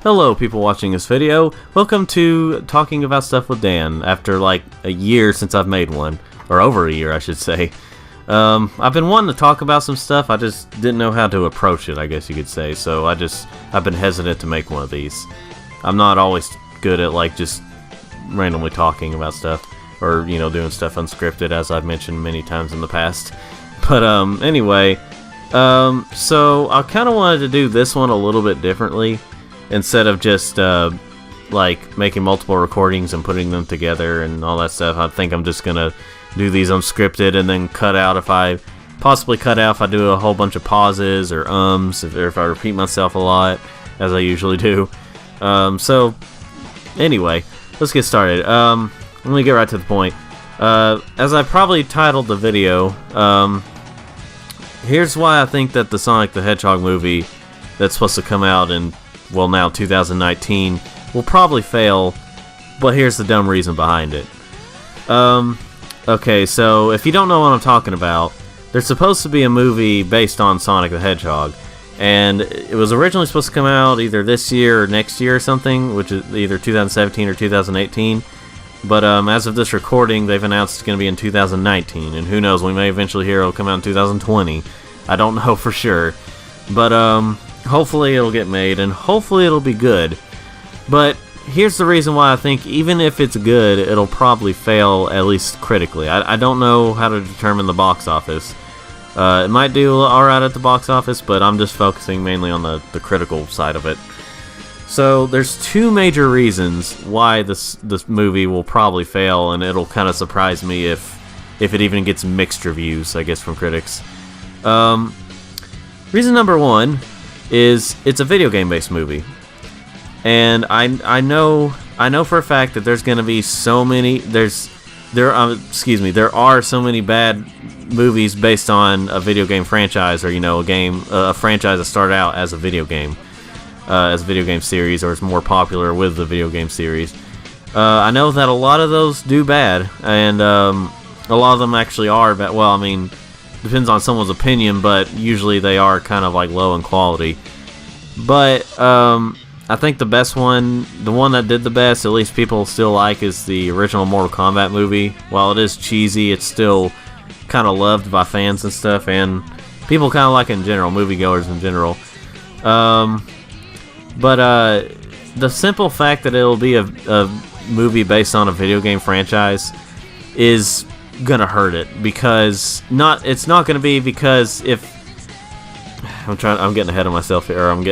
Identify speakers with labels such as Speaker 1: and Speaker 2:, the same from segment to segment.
Speaker 1: Hello people watching this video, welcome to Talking About Stuff with Dan, after like a year since I've made one, or over a year I should say. I've been wanting to talk about some stuff, I just didn't know how to approach it, I guess you could say, so I've been hesitant to make one of these. I'm not always good at like just randomly talking about stuff, or you know, doing stuff unscripted, as I've mentioned many times in the past. But anyway, so I kind of wanted to do this one a little bit differently. Instead of just like making multiple recordings and putting them together and all that stuff, I think I'm just gonna do these unscripted and then cut out if I do a whole bunch of pauses or if I repeat myself a lot, as I usually do. So anyway, let's get started. Let me get right to the point. As I probably titled the video, here's why I think that the Sonic the Hedgehog movie that's supposed to come out in, well, now 2019 will probably fail, but here's the dumb reason behind it. Okay, so if you don't know what I'm talking about, there's supposed to be a movie based on Sonic the Hedgehog, and it was originally supposed to come out either this year or next year or something, which is either 2017 or 2018, but as of this recording, they've announced it's going to be in 2019, and who knows, we may eventually hear it'll come out in 2020. I don't know for sure, but hopefully it'll get made, and hopefully it'll be good. But here's the reason why I think even if it's good, it'll probably fail, at least critically. I don't know how to determine the box office. It might do alright at the box office, but I'm just focusing mainly on the critical side of it. So there's two major reasons why this movie will probably fail, and it'll kind of surprise me if it even gets mixed reviews, I guess, from critics. Reason number one is it's a video game based movie, and I know for a fact that there's gonna be so many there are so many bad movies based on a video game franchise, or you know, a franchise that started out as a video game series, or is more popular with the video game series. I know that a lot of those do bad, and a lot of them actually are bad. Well, I mean, depends on someone's opinion, but usually they are kind of like low in quality. But I think the best one, the one that did the best, at least people still like, is the original Mortal Kombat movie. While it is cheesy, it's still kind of loved by fans and stuff, and people kind of like it in general, moviegoers in general. But the simple fact that it'll be a movie based on a video game franchise is gonna hurt it, because it's not gonna be, because if I'm getting ahead of myself here, I'm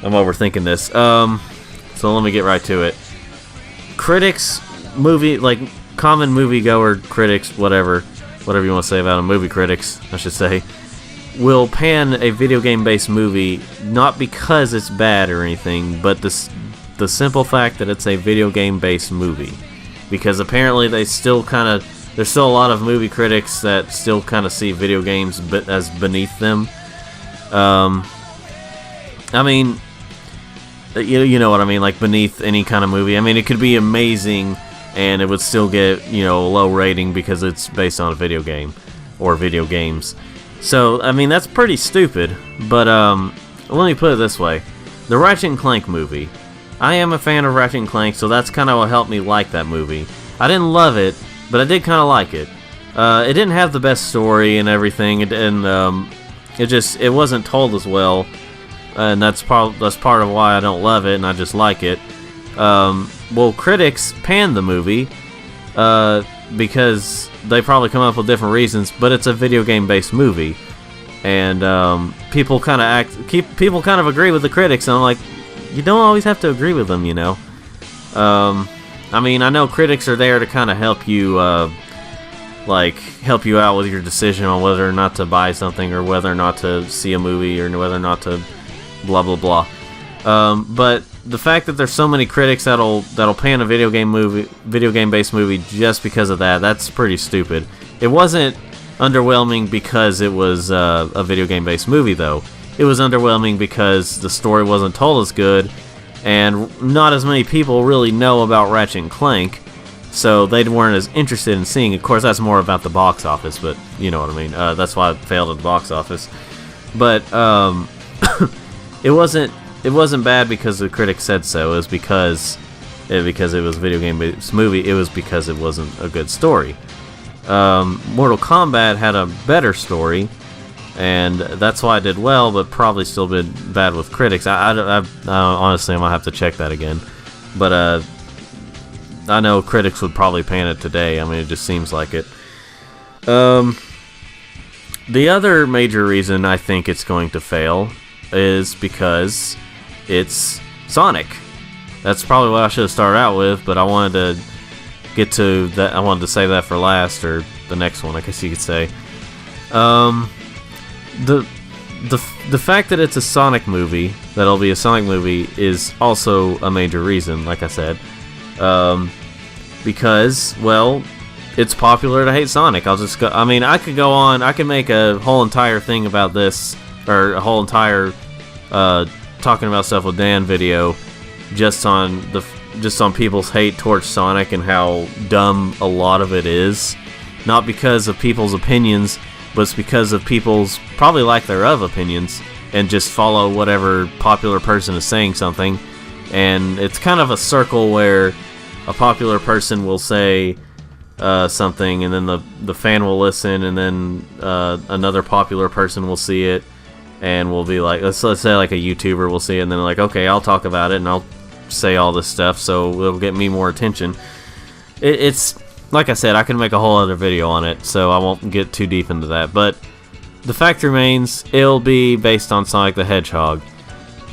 Speaker 1: overthinking this. So let me get right to it. Critics, common moviegoer critics, whatever you want to say about them, movie critics, I should say, will pan a video game based movie not because it's bad or anything, but the simple fact that it's a video game based movie. Because apparently there's still a lot of movie critics that still kind of see video games as beneath them. I mean, you know what I mean, like beneath any kind of movie. I mean, it could be amazing and it would still get, you know, a low rating because it's based on a video game or video games. So, I mean, that's pretty stupid, but let me put it this way. The Ratchet & Clank movie. I am a fan of Ratchet & Clank, so that's kind of what helped me like that movie. I didn't love it, but I did kind of like it. It didn't have the best story and everything, and it wasn't told as well, and that's part of why I don't love it, and I just like it. Well, critics panned the movie because they probably come up with different reasons, but it's a video game based movie, and people kind of agree with the critics, and I'm like, you don't always have to agree with them, you know. I mean, I know critics are there to kind of help you help you out with your decision on whether or not to buy something, or whether or not to see a movie, or whether or not to blah blah blah. But the fact that there's so many critics that'll pan a video game based movie just because of that's pretty stupid. It wasn't underwhelming because it was a video game based movie, though. It was underwhelming because the story wasn't told as good, and not as many people really know about Ratchet & Clank, so they weren't as interested in seeing it. Of course, that's more about the box office, but you know what I mean. That's why it failed at the box office. But it wasn't it wasn't bad because the critics said so. It was because it was a video game-based movie. It was because it wasn't a good story. Mortal Kombat had a better story, and that's why it did well, but probably still been bad with critics. I honestly, I might have to check that again. But I know critics would probably pan it today. I mean, it just seems like it. The other major reason I think it's going to fail is because it's Sonic. That's probably what I should have started out with, but I wanted to get to that. I wanted to save that for last, or the next one, I guess you could say. The fact that it's a Sonic movie, that'll be a Sonic movie, is also a major reason, like I said. Because, well, it's popular to hate Sonic. I mean, I could go on, I could make a whole entire thing about this, or a whole entire talking about stuff with Dan video, just on people's hate towards Sonic and how dumb a lot of it is. Not because of people's opinions, but it's because of people's probably lack thereof opinions, and just follow whatever popular person is saying something. And it's kind of a circle where a popular person will say something, and then the fan will listen, and then another popular person will see it, and will be like, let's say like a YouTuber will see it, and then like, okay, I'll talk about it, and I'll say all this stuff, so it'll get me more attention. It's like I said, I can make a whole other video on it, so I won't get too deep into that. But the fact remains, it'll be based on Sonic the Hedgehog,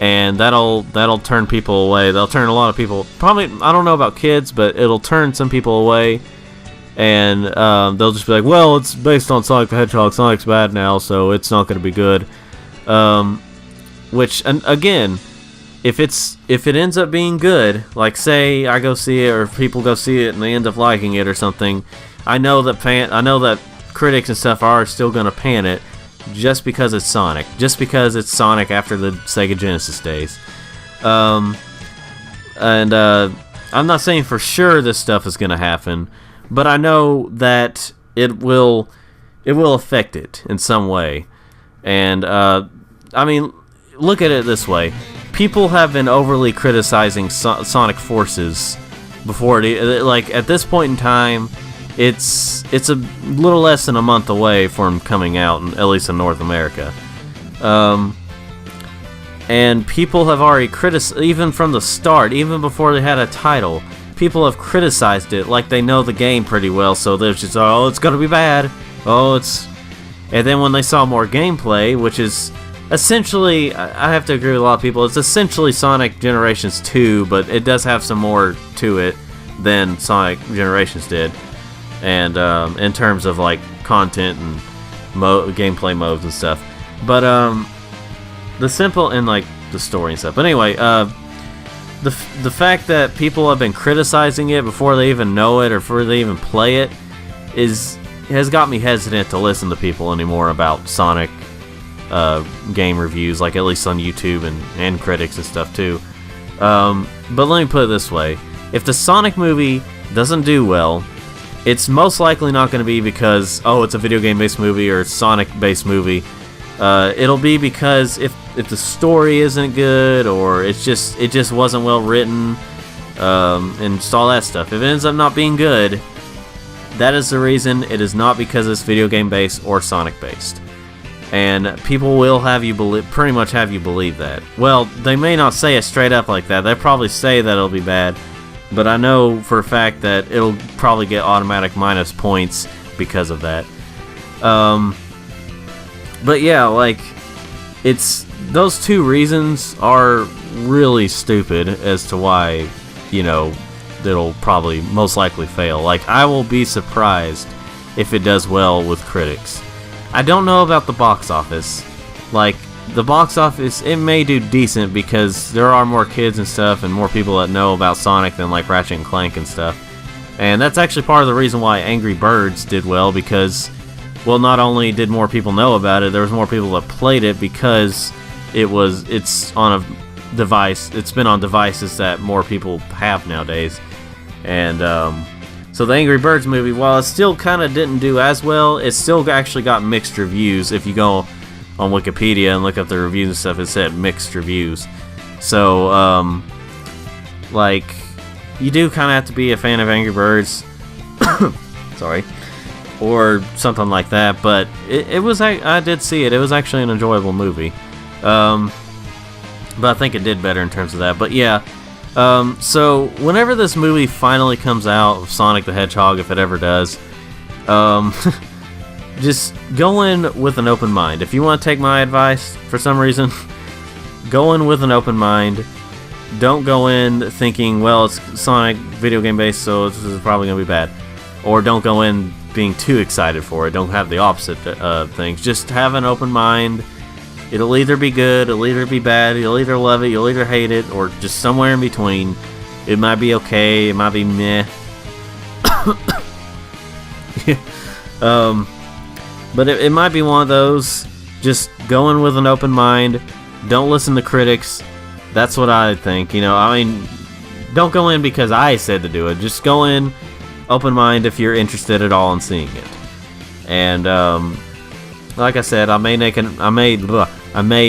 Speaker 1: and that'll turn people away. That'll turn a lot of people, probably, I don't know about kids, but it'll turn some people away, and they'll just be like, well, it's based on Sonic the Hedgehog. Sonic's bad now, so it's not going to be good. Which, and again, if it ends up being good, like say I go see it, or people go see it and they end up liking it or something, I know that critics and stuff are still gonna pan it just because it's Sonic, after the Sega Genesis days. I'm not saying for sure this stuff is gonna happen, but I know that it will affect it in some way. And I mean, look at it this way. People have been overly criticizing Sonic Forces before like at this point in time, it's a little less than a month away from coming out, at least in North America. And people have already criticized, even from the start, even before they had a title, people have criticized it like they know the game pretty well, so they're just, oh, it's gonna be bad. And then when they saw more gameplay, which is essentially, I have to agree with a lot of people, it's essentially Sonic Generations 2, but it does have some more to it than Sonic Generations did. And in terms of like content and gameplay modes and stuff. But the simple and like the story and stuff. But anyway, the fact that people have been criticizing it before they even know it or before they even play it has got me hesitant to listen to people anymore about Sonic game reviews, like at least on YouTube and critics and stuff too. But let me put it this way: if the Sonic movie doesn't do well, it's most likely not going to be because, oh, it's a video game based movie or it's Sonic based movie. It'll be because if the story isn't good, or it just wasn't well written, and just all that stuff. If it ends up not being good, that is the reason. It is not because it's video game based or Sonic based. And people will pretty much have you believe that. Well, they may not say it straight up like that. They probably say that it'll be bad, but I know for a fact that it'll probably get automatic minus points because of that. But yeah, like, it's those two reasons are really stupid as to why, it'll probably most likely fail. Like, I will be surprised if it does well with critics. I don't know about the box office. Like, the box office, it may do decent because there are more kids and stuff and more people that know about Sonic than like Ratchet and Clank and stuff. And that's actually part of the reason why Angry Birds did well, because, well, not only did more people know about it, there was more people that played it because it's on a device. It's been on devices that more people have nowadays. And so the Angry Birds movie, while it still kind of didn't do as well, it still actually got mixed reviews. If you go on Wikipedia and look up the reviews and stuff, it said mixed reviews. So, like, you do kind of have to be a fan of Angry Birds. Sorry. Or something like that, but it was, I did see it. It was actually an enjoyable movie. But I think it did better in terms of that. But yeah, so whenever this movie finally comes out, Sonic the Hedgehog, if it ever does, just go in with an open mind. If you want to take my advice for some reason, go in with an open mind. Don't go in thinking, well, it's Sonic video game based, so this is probably going to be bad. Or don't go in being too excited for it. Don't have the opposite things. Just have an open mind. It'll either be good, it'll either be bad, you'll either love it, you'll either hate it, or just somewhere in between. It might be okay, it might be meh. But it might be one of those. Just go in with an open mind. Don't listen to critics. That's what I think. You know, I mean, don't go in because I said to do it. Just go in open mind if you're interested at all in seeing it. And like I said, I may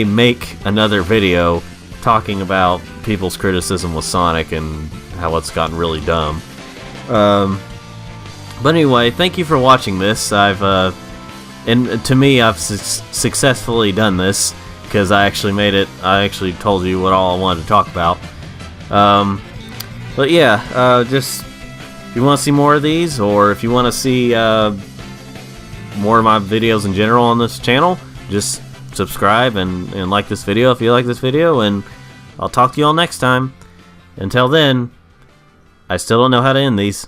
Speaker 1: make another video talking about people's criticism with Sonic and how it's gotten really dumb. But anyway, thank you for watching this. And to me, I've successfully done this because I actually made it. I actually told you what all I wanted to talk about. But yeah, just if you want to see more of these, or if you want to see more of my videos in general on this channel, just subscribe and like this video if you like this video, and I'll talk to you all next time. Until then, I still don't know how to end these.